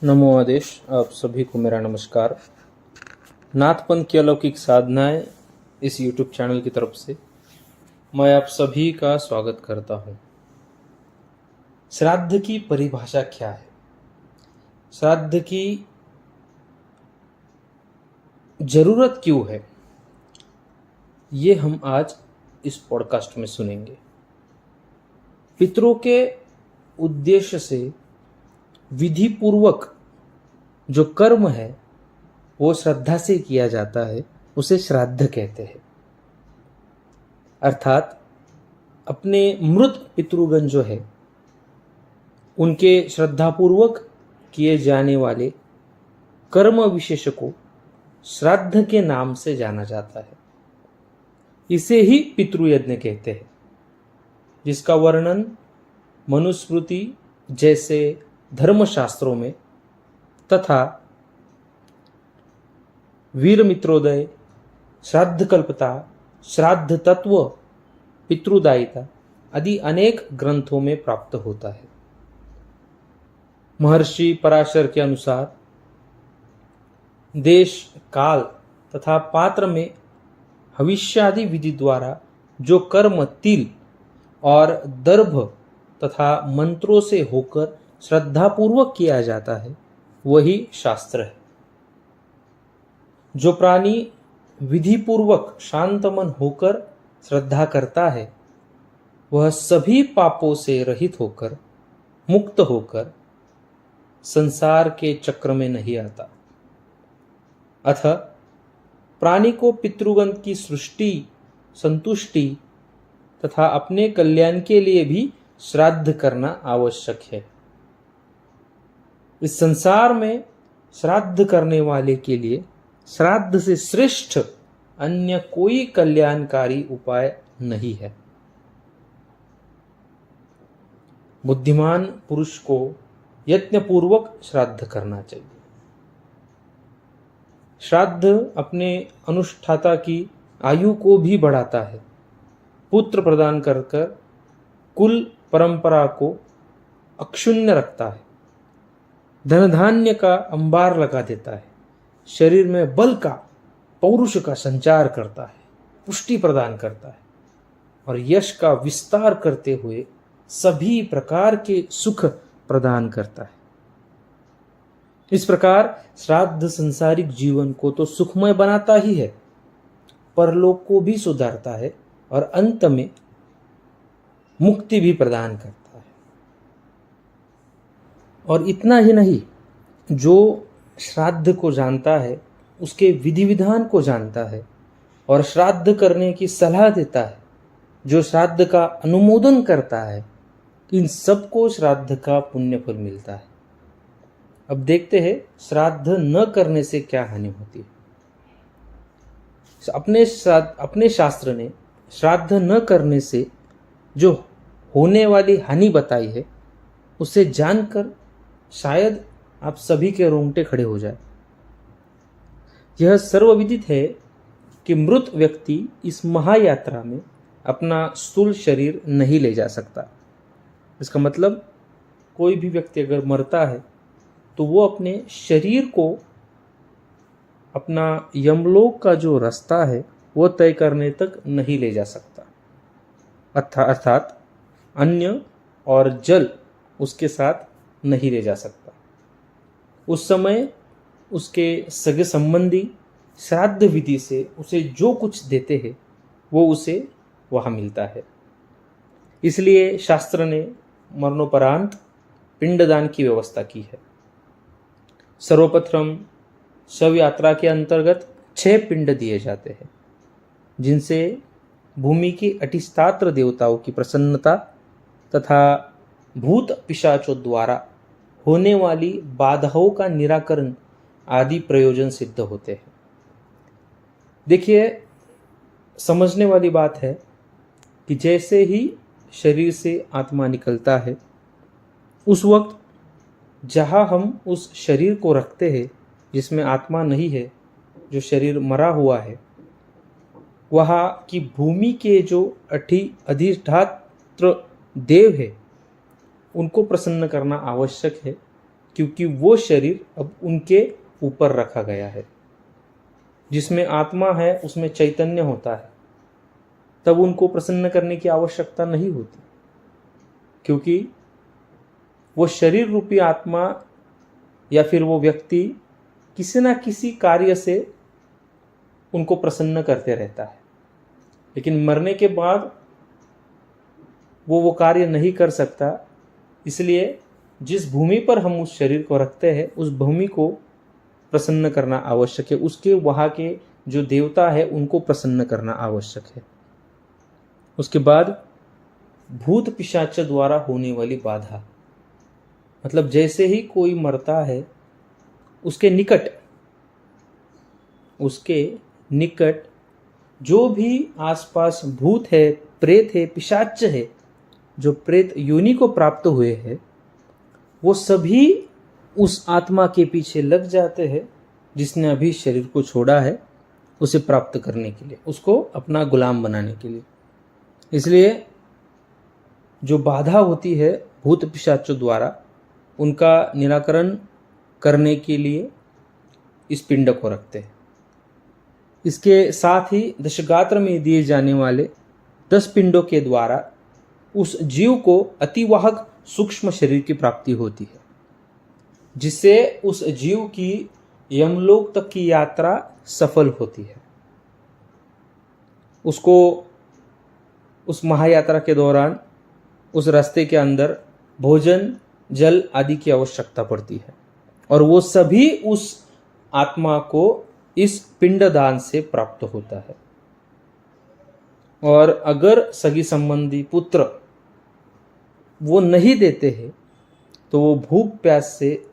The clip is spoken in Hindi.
नमो आदेश। आप सभी को मेरा नमस्कार। नाथपंथ की अलौकिक साधनाएं इस YouTube चैनल की तरफ से मैं आप सभी का स्वागत करता हूँ। श्राद्ध की परिभाषा क्या है? श्राद्ध की जरूरत क्यों है, ये हम आज इस पॉडकास्ट में सुनेंगे। पितरों के उद्देश्य से विधि पूर्वक जो कर्म है वो श्रद्धा से किया जाता है, उसे श्राद्ध कहते हैं। अर्थात अपने मृत पितृगण जो है उनके श्रद्धापूर्वक किए जाने वाले कर्म विशेष को श्राद्ध के नाम से जाना जाता है। इसे ही पितृयज्ञ कहते हैं, जिसका वर्णन मनुस्मृति जैसे धर्मशास्त्रों में तथा वीर मित्रोदय, श्राद्ध कल्पता, श्राद्ध तत्व, पितृदायिता आदि अनेक ग्रंथों में प्राप्त होता है। महर्षि पराशर के अनुसार देश, काल तथा पात्र में हविष्यादि विधि द्वारा जो कर्म तिल और दर्भ तथा मंत्रों से होकर श्रद्धापूर्वक किया जाता है वही शास्त्र है। जो प्राणी विधि पूर्वक शांत मन होकर श्रद्धा करता है वह सभी पापों से रहित होकर, मुक्त होकर संसार के चक्र में नहीं आता। अतः प्राणी को पितृगण की सृष्टि, संतुष्टि तथा अपने कल्याण के लिए भी श्राद्ध करना आवश्यक है। इस संसार में श्राद्ध करने वाले के लिए श्राद्ध से श्रेष्ठ अन्य कोई कल्याणकारी उपाय नहीं है। बुद्धिमान पुरुष को यत्नपूर्वक श्राद्ध करना चाहिए। श्राद्ध अपने अनुष्ठाता की आयु को भी बढ़ाता है, पुत्र प्रदान कर कुल परंपरा को अक्षुण्ण रखता है, धन धान्य का अंबार लगा देता है, शरीर में बल का, पौरुष का संचार करता है, पुष्टि प्रदान करता है और यश का विस्तार करते हुए सभी प्रकार के सुख प्रदान करता है। इस प्रकार श्राद्ध संसारिक जीवन को तो सुखमय बनाता ही है, परलोक को भी सुधारता है और अंत में मुक्ति भी प्रदान करता है। और इतना ही नहीं, जो श्राद्ध को जानता है, उसके विधि विधान को जानता है और श्राद्ध करने की सलाह देता है, जो श्राद्ध का अनुमोदन करता है, इन सबको श्राद्ध का पुण्य फल मिलता है। अब देखते हैं श्राद्ध न करने से क्या हानि होती है। अपने शास्त्र ने श्राद्ध न करने से जो होने वाली हानि बताई है, उसे जानकर शायद आप सभी के रोंगटे खड़े हो जाए। यह सर्वविदित है कि मृत व्यक्ति इस महायात्रा में अपना स्थूल शरीर नहीं ले जा सकता। इसका मतलब कोई भी व्यक्ति अगर मरता है तो वो अपने शरीर को, अपना यमलोक का जो रास्ता है वो तय करने तक नहीं ले जा सकता। अर्थात अन्न और जल उसके साथ नहीं ले जा सकता। उस समय उसके सगे संबंधी श्राद्ध विधि से उसे जो कुछ देते हैं वो उसे वहाँ मिलता है। इसलिए शास्त्र ने मरणोपरांत पिंडदान की व्यवस्था की है। सर्वप्रथम शव यात्रा के अंतर्गत 6 पिंड दिए जाते हैं, जिनसे भूमि के अटिस्तात्र देवताओं की प्रसन्नता तथा भूत पिशाचों द्वारा होने वाली बाधाओं का निराकरण आदि प्रयोजन सिद्ध होते हैं। देखिए, समझने वाली बात है कि जैसे ही शरीर से आत्मा निकलता है, उस वक्त जहाँ हम उस शरीर को रखते हैं जिसमें आत्मा नहीं है, जो शरीर मरा हुआ है, वहाँ की भूमि के जो अधिष्ठात्र देव है उनको प्रसन्न करना आवश्यक है क्योंकि वो शरीर अब उनके ऊपर रखा गया है। जिसमें आत्मा है उसमें चैतन्य होता है, तब उनको प्रसन्न करने की आवश्यकता नहीं होती, क्योंकि वो शरीर रूपी आत्मा या फिर वो व्यक्ति किसी ना किसी कार्य से उनको प्रसन्न करते रहता है। लेकिन मरने के बाद वो कार्य नहीं कर सकता, इसलिए जिस भूमि पर हम उस शरीर को रखते हैं उस भूमि को प्रसन्न करना आवश्यक है, उसके वहाँ के जो देवता है उनको प्रसन्न करना आवश्यक है। उसके बाद भूत पिशाच द्वारा होने वाली बाधा, मतलब जैसे ही कोई मरता है उसके निकट जो भी आसपास भूत है, प्रेत है, पिशाच है, जो प्रेत योनि को प्राप्त हुए हैं, वो सभी उस आत्मा के पीछे लग जाते हैं जिसने अभी शरीर को छोड़ा है, उसे प्राप्त करने के लिए, उसको अपना गुलाम बनाने के लिए। इसलिए जो बाधा होती है भूत पिशाचों द्वारा, उनका निराकरण करने के लिए इस पिंड को रखते हैं। इसके साथ ही दशगात्र में दिए जाने वाले 10 पिंडों के द्वारा उस जीव को अतिवाहक सूक्ष्म शरीर की प्राप्ति होती है, जिससे उस जीव की यमलोक तक की यात्रा सफल होती है। उसको उस महायात्रा के दौरान उस रास्ते के अंदर भोजन, जल आदि की आवश्यकता पड़ती है, और वो सभी उस आत्मा को इस पिंडदान से प्राप्त होता है। और अगर सगी संबंधी पुत्र वो नहीं देते हैं तो वो भूख प्यास से